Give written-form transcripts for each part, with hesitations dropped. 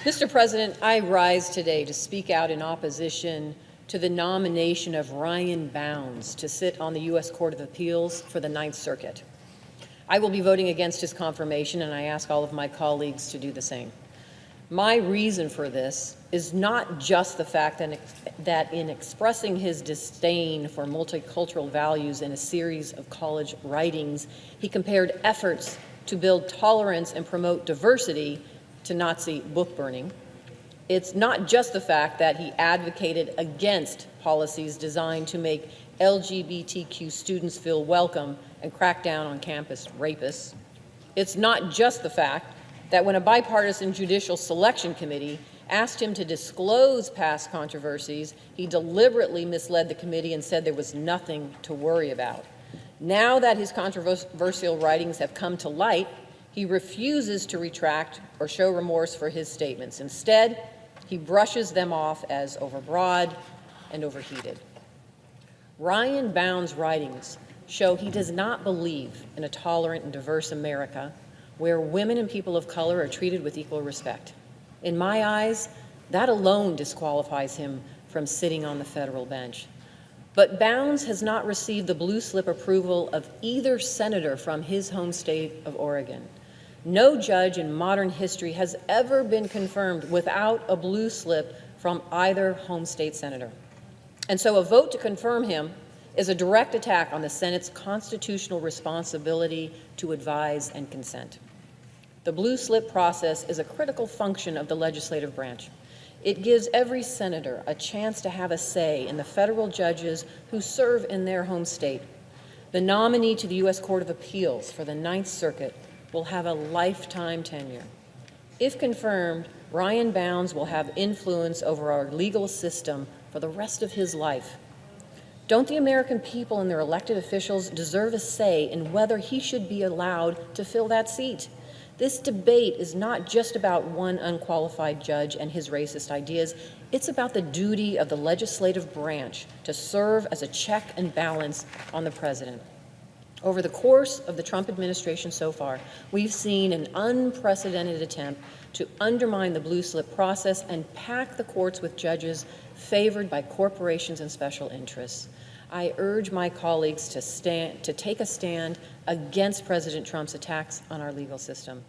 Mr. President, I rise today to speak out in opposition to the nomination of Ryan Bounds to sit on the U.S. Court of Appeals for the Ninth Circuit. I will be voting against his confirmation, and I ask all of my colleagues to do the same. My reason for this is not just the fact that in expressing his disdain for multicultural values in a series of college writings, he compared efforts to build tolerance and promote diversity to Nazi book burning. It's not just the fact that he advocated against policies designed to make LGBTQ students feel welcome and crack down on campus rapists. It's not just the fact that when a bipartisan judicial selection committee asked him to disclose past controversies, he deliberately misled the committee and said there was nothing to worry about. Now that his controversial writings have come to light, he refuses to retract or show remorse for his statements. Instead, he brushes them off as overbroad and overheated. Ryan Bounds' writings show he does not believe in a tolerant and diverse America where women and people of color are treated with equal respect. In my eyes, that alone disqualifies him from sitting on the federal bench. But Bounds has not received the blue slip approval of either senator from his home state of Oregon. No judge in modern history has ever been confirmed without a blue slip from either home state senator. And so a vote to confirm him is a direct attack on the Senate's constitutional responsibility to advise and consent. The blue slip process is a critical function of the legislative branch. It gives every senator a chance to have a say in the federal judges who serve in their home state. The nominee to the U.S. Court of Appeals for the Ninth Circuit will have a lifetime tenure. If confirmed, Ryan Bounds will have influence over our legal system for the rest of his life. Don't the American people and their elected officials deserve a say in whether he should be allowed to fill that seat? This debate is not just about one unqualified judge and his racist ideas. It's about the duty of the legislative branch to serve as a check and balance on the president. Over the course of the Trump administration so far, we've seen an unprecedented attempt to undermine the blue slip process and pack the courts with judges favored by corporations and special interests. I urge my colleagues to take a stand against President Trump's attacks on our legal system.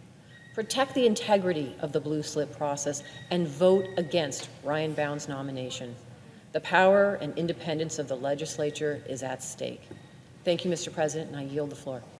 Protect the integrity of the blue slip process and vote against Ryan Bounds' nomination. The power and independence of the legislature is at stake. Thank you, Mr. President, and I yield the floor.